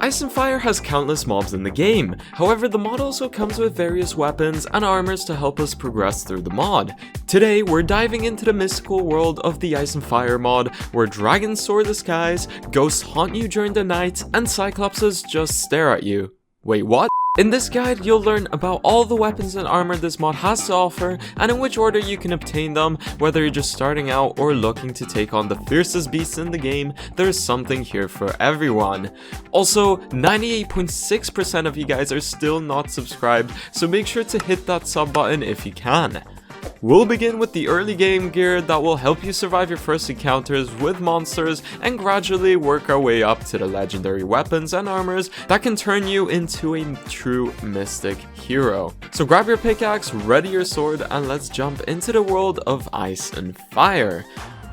Ice and Fire has countless mobs in the game, however the mod also comes with various weapons and armors to help us progress through the mod. Today we're diving into the mystical world of the Ice and Fire mod, where dragons soar the skies, ghosts haunt you during the night, and cyclopses just stare at you. Wait, what? In this guide, you'll learn about all the weapons and armor this mod has to offer, and in which order you can obtain them. Whether you're just starting out or looking to take on the fiercest beasts in the game, there's something here for everyone. Also, 98.6% of you guys are still not subscribed, so make sure to hit that sub button if you can. We'll begin with the early game gear that will help you survive your first encounters with monsters and gradually work our way up to the legendary weapons and armors that can turn you into a true mystic hero. So grab your pickaxe, ready your sword, and let's jump into the world of Ice and Fire.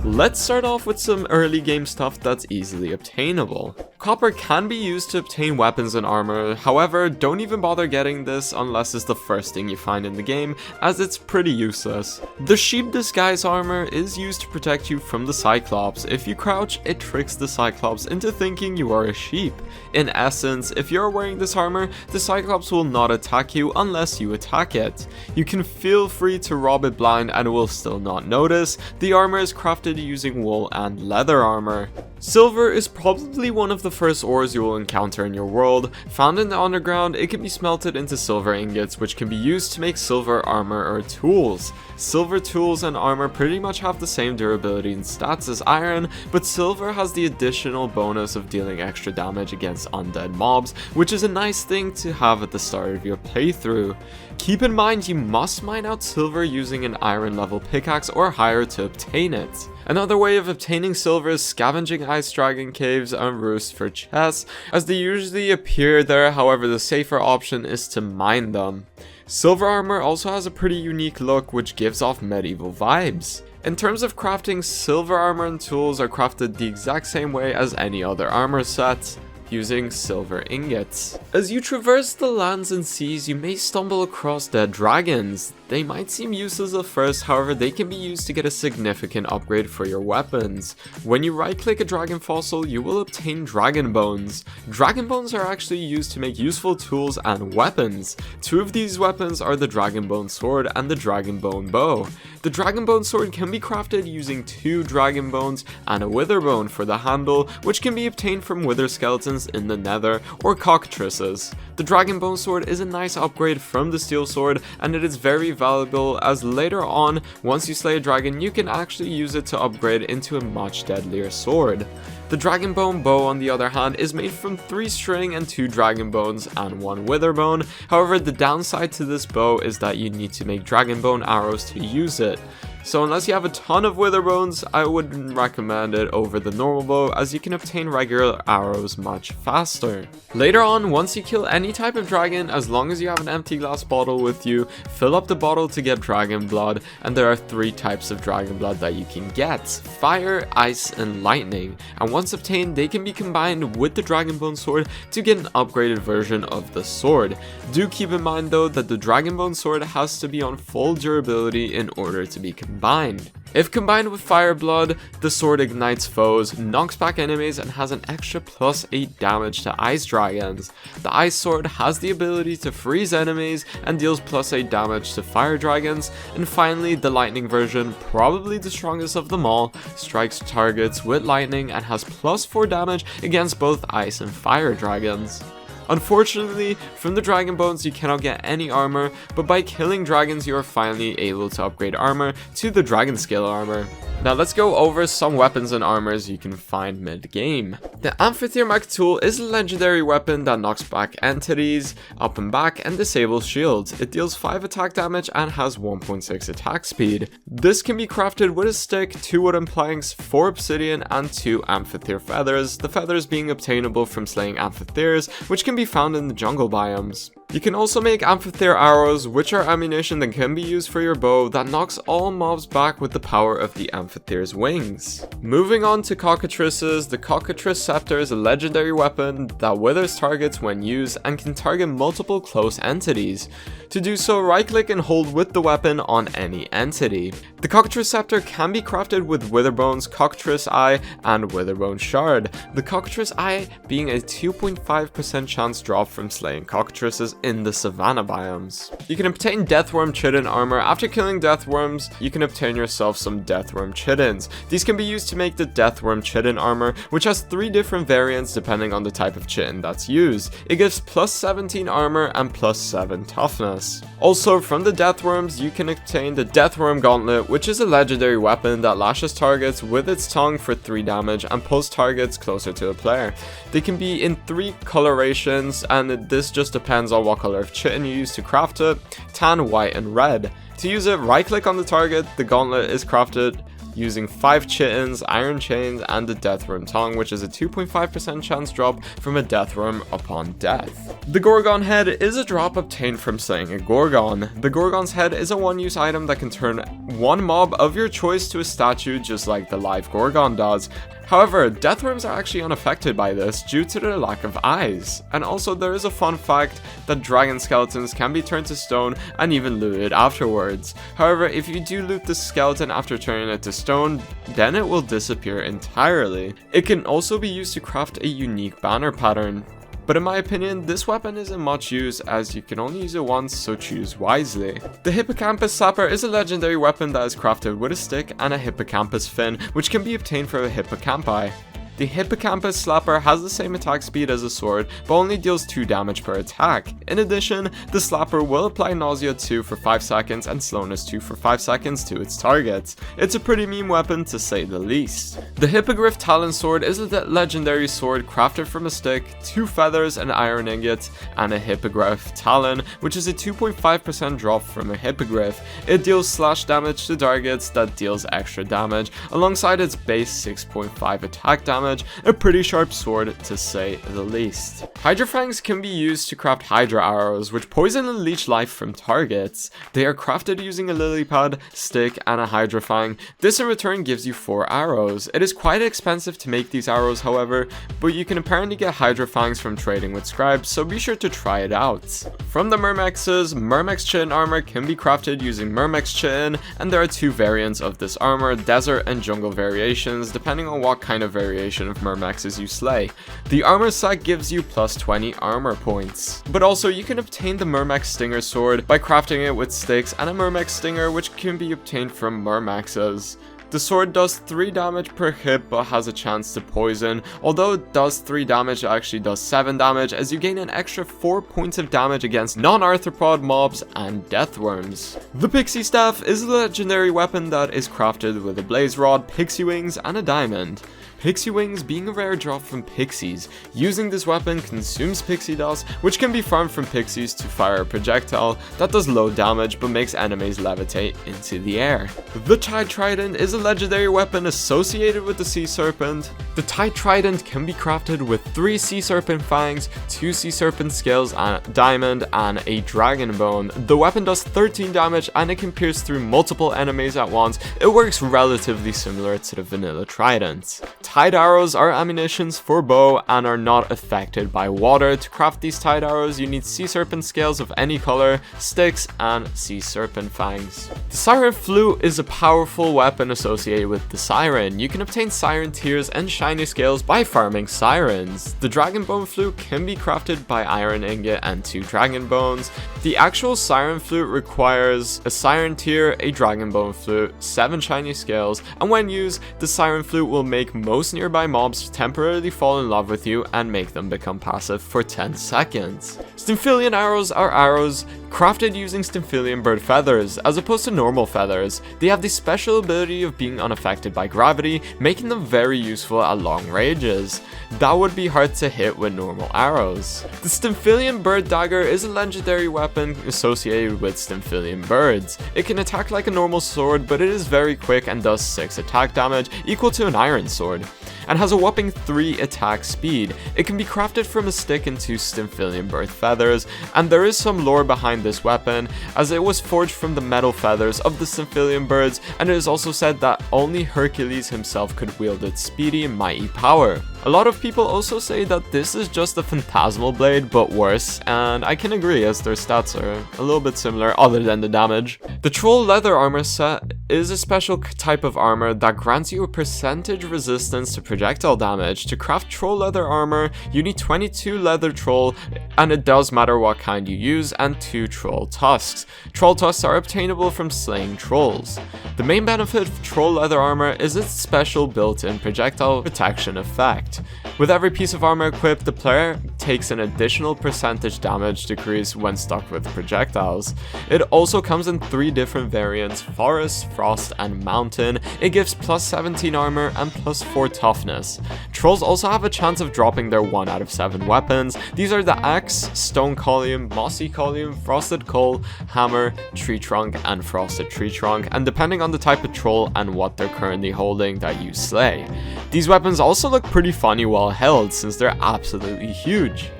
Let's start off with some early game stuff that's easily obtainable. Copper can be used to obtain weapons and armor, however, don't even bother getting this unless it's the first thing you find in the game, as it's pretty useless. The sheep disguise armor is used to protect you from the Cyclops. If you crouch, it tricks the Cyclops into thinking you are a sheep. In essence, if you're wearing this armor, the Cyclops will not attack you unless you attack it. You can feel free to rob it blind and it will still not notice. The armor is crafted using wool and leather armor. Silver is probably one of the first ores you will encounter in your world. Found in the underground, it can be smelted into silver ingots, which can be used to make silver armor or tools. Silver tools and armor pretty much have the same durability and stats as iron, but silver has the additional bonus of dealing extra damage against undead mobs, which is a nice thing to have at the start of your playthrough. Keep in mind you must mine out silver using an iron level pickaxe or higher to obtain it. Another way of obtaining silver is scavenging ice dragon caves and roosts for chests, as they usually appear there, however the safer option is to mine them. Silver armor also has a pretty unique look which gives off medieval vibes. In terms of crafting, silver armor and tools are crafted the exact same way as any other armor set, using silver ingots. As you traverse the lands and seas, you may stumble across dead dragons. They might seem useless at first, however they can be used to get a significant upgrade for your weapons. When you right click a dragon fossil, you will obtain dragon bones. Dragon bones are actually used to make useful tools and weapons. Two of these weapons are the dragon bone sword and the dragon bone bow. The dragon bone sword can be crafted using 2 dragon bones and a wither bone for the handle, which can be obtained from wither skeletons in the nether or cockatrices. The dragon bone sword is a nice upgrade from the steel sword, and it is very valuable as later on, once you slay a dragon, you can actually use it to upgrade into a much deadlier sword. The dragon bone bow, on the other hand, is made from 3 string and 2 dragon bones and 1 wither bone. However, the downside to this bow is that you need to make dragon bone arrows to use it. So unless you have a ton of wither bones, I wouldn't recommend it over the normal bow, as you can obtain regular arrows much faster. Later on, once you kill any type of dragon, as long as you have an empty glass bottle with you, fill up the bottle to get dragon blood, and there are 3 types of dragon blood that you can get: fire, ice, and lightning. And once obtained, they can be combined with the dragon bone sword to get an upgraded version of the sword. Do keep in mind though that the dragon bone sword has to be on full durability in order to be combined. If combined with fire blood, the sword ignites foes, knocks back enemies, and has an extra +8 damage to ice dragons. The ice sword has the ability to freeze enemies and deals +8 damage to fire dragons. And finally, the lightning version, probably the strongest of them all, strikes targets with lightning and has +4 damage against both ice and fire dragons. Unfortunately, from the dragon bones you cannot get any armor, but by killing dragons you are finally able to upgrade armor to the dragon scale armor. Now let's go over some weapons and armors you can find mid-game. The Amphitheater tool is a legendary weapon that knocks back entities, up and back, and disables shields. It deals 5 attack damage and has 1.6 attack speed. This can be crafted with a stick, 2 wooden planks, 4 obsidian, and 2 amphitheater feathers, the feathers being obtainable from slaying amphitheaters, which can be found in the jungle biomes. You can also make amphitheater arrows, which are ammunition that can be used for your bow that knocks all mobs back with the power of the amphitheater's wings. Moving on to cockatrices, the cockatrice scepter is a legendary weapon that withers targets when used and can target multiple close entities. To do so, right click and hold with the weapon on any entity. The cockatrice scepter can be crafted with witherbones, cockatrice eye, and witherbone shard. The cockatrice eye being a 2.5% chance drop from slaying cockatrices in the savanna biomes. You can obtain deathworm chitin armor. After killing deathworms, you can obtain yourself some deathworm chitins. These can be used to make the deathworm chitin armor, which has 3 different variants depending on the type of chitin that's used. It gives plus 17 armor and plus 7 toughness. Also, from the deathworms, you can obtain the deathworm gauntlet, which is a legendary weapon that lashes targets with its tongue for 3 damage and pulls targets closer to a player. They can be in 3 colorations, and this just depends on what color of chitin you use to craft it: tan, white, and red. To use it, right click on the target. The gauntlet is crafted using 5 chitins, iron chains, and the deathworm tongue, which is a 2.5% chance drop from a deathworm upon death. The Gorgon head is a drop obtained from slaying a Gorgon. The Gorgon's head is a one-use item that can turn one mob of your choice to a statue, just like the live Gorgon does. However, deathworms are actually unaffected by this due to their lack of eyes. And also, there is a fun fact that dragon skeletons can be turned to stone and even looted afterwards. However, if you do loot the skeleton after turning it to stone, then it will disappear entirely. It can also be used to craft a unique banner pattern. But in my opinion, this weapon isn't much use as you can only use it once, so choose wisely. The Hippocampus Slapper is a legendary weapon that is crafted with a stick and a hippocampus fin, which can be obtained from a hippocampi. The Hippocampus Slapper has the same attack speed as a sword, but only deals 2 damage per attack. In addition, the Slapper will apply Nausea 2 for 5 seconds and Slowness 2 for 5 seconds to its targets. It's a pretty meme weapon to say the least. The Hippogriff Talon Sword is a legendary sword crafted from a stick, 2 feathers, an iron ingot, and a Hippogriff Talon, which is a 2.5% drop from a Hippogriff. It deals slash damage to targets that deals extra damage, alongside its base 6.5 attack damage. A pretty sharp sword to say the least. Hydra Fangs can be used to craft Hydra arrows, which poison and leech life from targets. They are crafted using a lily pad, stick, and a Hydra Fang. This in return gives you 4 arrows. It is quite expensive to make these arrows, however, but you can apparently get Hydra Fangs from trading with scribes, so be sure to try it out. From the Myrmexes, Myrmex Chitin armor can be crafted using Myrmex Chitin, and there are 2 variants of this armor, desert and jungle variations, depending on what kind of variation of Myrmexes you slay. The armor set gives you plus 20 armor points. But also, you can obtain the Myrmex Stinger sword by crafting it with sticks and a Myrmex Stinger, which can be obtained from Myrmexes. The sword does 3 damage per hit but has a chance to poison. Although it does 3 damage, it actually does 7 damage as you gain an extra 4 points of damage against non-arthropod mobs and deathworms. The Pixie Staff is a legendary weapon that is crafted with a blaze rod, pixie wings, and a diamond. Pixie Wings being a rare drop from pixies. Using this weapon consumes pixie dust, which can be farmed from pixies to fire a projectile that does low damage but makes enemies levitate into the air. The Tide Trident is a legendary weapon associated with the Sea Serpent. The Tide Trident can be crafted with 3 Sea Serpent fangs, 2 Sea Serpent scales, a diamond, and a dragon bone. The weapon does 13 damage and it can pierce through multiple enemies at once. It works relatively similar to the vanilla Trident. Tide arrows are ammunitions for bow and are not affected by water. To craft these tide arrows, you need sea serpent scales of any color, sticks, and sea serpent fangs. The Siren Flute is a powerful weapon associated with the Siren. You can obtain Siren tears and shiny scales by farming sirens. The Dragon Bone Flute can be crafted by iron ingot and 2 dragon bones. The actual Siren Flute requires a Siren tear, a Dragon Bone Flute, 7 shiny scales, and when used, the Siren Flute will make most nearby mobs temporarily fall in love with you and make them become passive for 10 seconds. Stymphalian arrows are arrows crafted using Stymphalian bird feathers, as opposed to normal feathers. They have the special ability of being unaffected by gravity, making them very useful at long ranges. That would be hard to hit with normal arrows. The Stymphalian bird dagger is a legendary weapon associated with Stymphalian birds. It can attack like a normal sword, but it is very quick and does 6 attack damage, equal to an iron sword. and has a whopping 3 attack speed. It can be crafted from a stick and 2 Stymphalian bird feathers, and there is some lore behind this weapon, as it was forged from the metal feathers of the Stymphalian birds, and it is also said that only Hercules himself could wield its speedy and mighty power. A lot of people also say that this is just a phantasmal blade, but worse, and I can agree as their stats are a little bit similar other than the damage. The Troll Leather Armor set is a special type of armor that grants you a percentage resistance to projectile damage. To craft Troll Leather Armor, you need 22 leather troll, and it does matter what kind you use, and 2 troll tusks. Troll tusks are obtainable from slaying trolls. The main benefit of Troll Leather Armor is its special built-in projectile protection effect. With every piece of armor equipped, the player takes an additional percentage damage decrease when stuck with projectiles. It also comes in 3 different variants: Forest, Frost, and Mountain. It gives plus 17 armor and plus 4 toughness. Trolls also have a chance of dropping their 1 out of 7 weapons. These are the Axe, Stone Column, Mossy Column, Frosted Coal, Hammer, Tree Trunk, and Frosted Tree Trunk, and depending on the type of troll and what they're currently holding that you slay. These weapons also look pretty funny while held, since they're absolutely huge.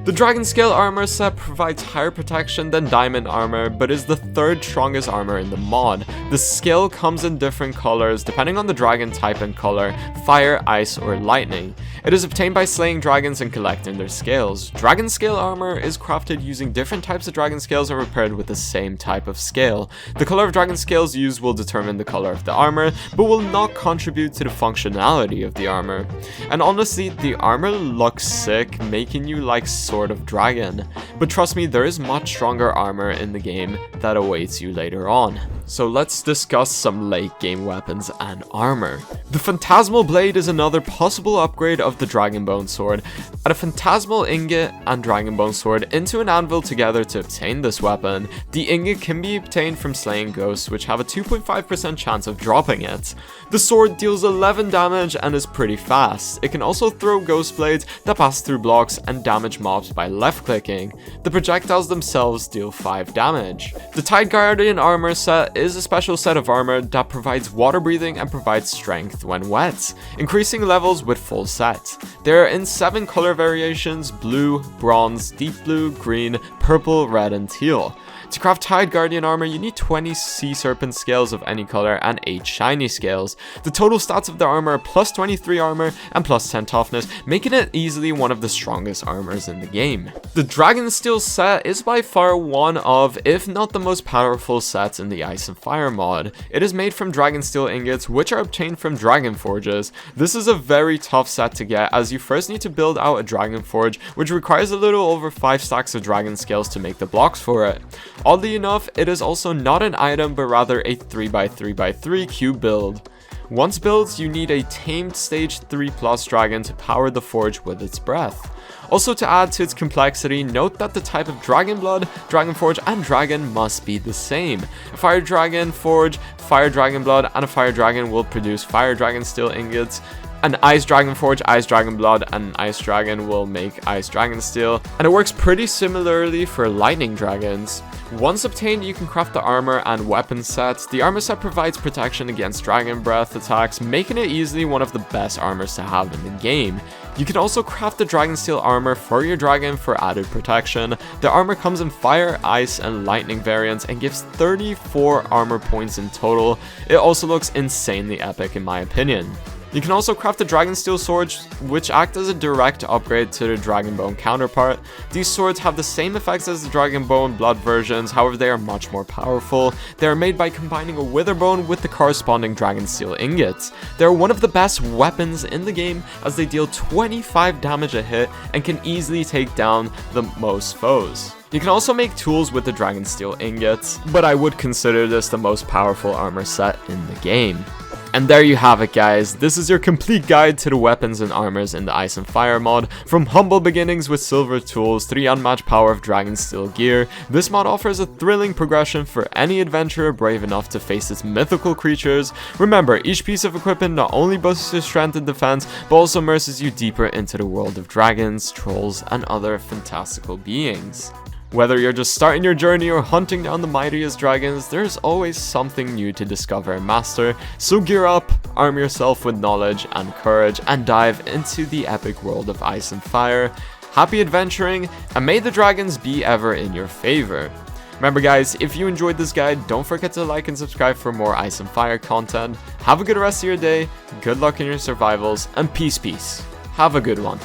The Dragon Scale armor set provides higher protection than Diamond armor, but is the 3rd strongest armor in the mod. The scale comes in different colors depending on the dragon type and color: fire, ice, or lightning. It is obtained by slaying dragons and collecting their scales. Dragon Scale armor is crafted using different types of dragon scales and repaired with the same type of scale. The color of dragon scales used will determine the color of the armor, but will not contribute to the functionality of the armor. And honestly, the armor looks sick, making you like sort of dragon. But trust me, there is much stronger armor in the game that awaits you later on. So let's discuss some late game weapons and armor. The Phantasmal Blade is another possible upgrade of the Dragonbone Sword. Add a Phantasmal Ingot and Dragonbone Sword into an anvil together to obtain this weapon. The ingot can be obtained from slaying ghosts, which have a 2.5% chance of dropping it. The sword deals 11 damage and is pretty fast. It can also throw ghost blades that pass through blocks and damage mobs by left clicking. The projectiles themselves deal 5 damage. The Tide Guardian armor set is a special set of armor that provides water breathing and provides strength when wet, increasing levels with full set. They are in 7 color variations: blue, bronze, deep blue, green, purple, red, and teal. To craft Tide Guardian armor, you need 20 sea serpent scales of any color and 8 shiny scales. The total stats of the armor are plus 23 armor and plus 10 toughness, making it easily one of the strongest armors in the game. The Dragon Steel set is by far one of, if not the most powerful sets in the Ice and Fire mod. It is made from Dragon Steel ingots, which are obtained from Dragon Forges. This is a very tough set to get, as you first need to build out a Dragon Forge, which requires a little over 5 stacks of Dragon Scales to make the blocks for it. Oddly enough, it is also not an item, but rather a 3x3x3 cube build. Once built, you need a tamed stage 3+ dragon to power the forge with its breath. Also, to add to its complexity, note that the type of Dragon Blood, Dragon Forge, and Dragon must be the same. A Fire Dragon Forge, Fire Dragon Blood, and a Fire Dragon will produce Fire Dragon Steel ingots. An Ice Dragon Forge, Ice Dragon Blood, and an Ice Dragon will make Ice Dragon Steel, and it works pretty similarly for Lightning Dragons. Once obtained, you can craft the armor and weapon set. The armor set provides protection against Dragon Breath attacks, making it easily one of the best armors to have in the game. You can also craft the Dragon Steel armor for your dragon for added protection. The armor comes in fire, ice, and lightning variants and gives 34 armor points in total. It also looks insanely epic in my opinion. You can also craft the Dragon Steel swords, which act as a direct upgrade to the Dragonbone counterpart. These swords have the same effects as the Dragonbone Blood versions, however they are much more powerful. They are made by combining a Witherbone with the corresponding Dragon Steel ingots. They are one of the best weapons in the game, as they deal 25 damage a hit and can easily take down the most foes. You can also make tools with the Dragon Steel ingots, but I would consider this the most powerful armor set in the game. And there you have it, guys. This is your complete guide to the weapons and armors in the Ice and Fire mod. From humble beginnings with silver tools to the unmatched power of Dragon Steel gear, this mod offers a thrilling progression for any adventurer brave enough to face its mythical creatures. Remember, each piece of equipment not only boosts your strength and defense, but also immerses you deeper into the world of dragons, trolls, and other fantastical beings. Whether you're just starting your journey or hunting down the mightiest dragons, there's always something new to discover and master, so gear up, arm yourself with knowledge and courage, and dive into the epic world of Ice and Fire. Happy adventuring, and may the dragons be ever in your favor. Remember guys, if you enjoyed this guide, don't forget to like and subscribe for more Ice and Fire content. Have a good rest of your day, good luck in your survivals, and peace. Have a good one.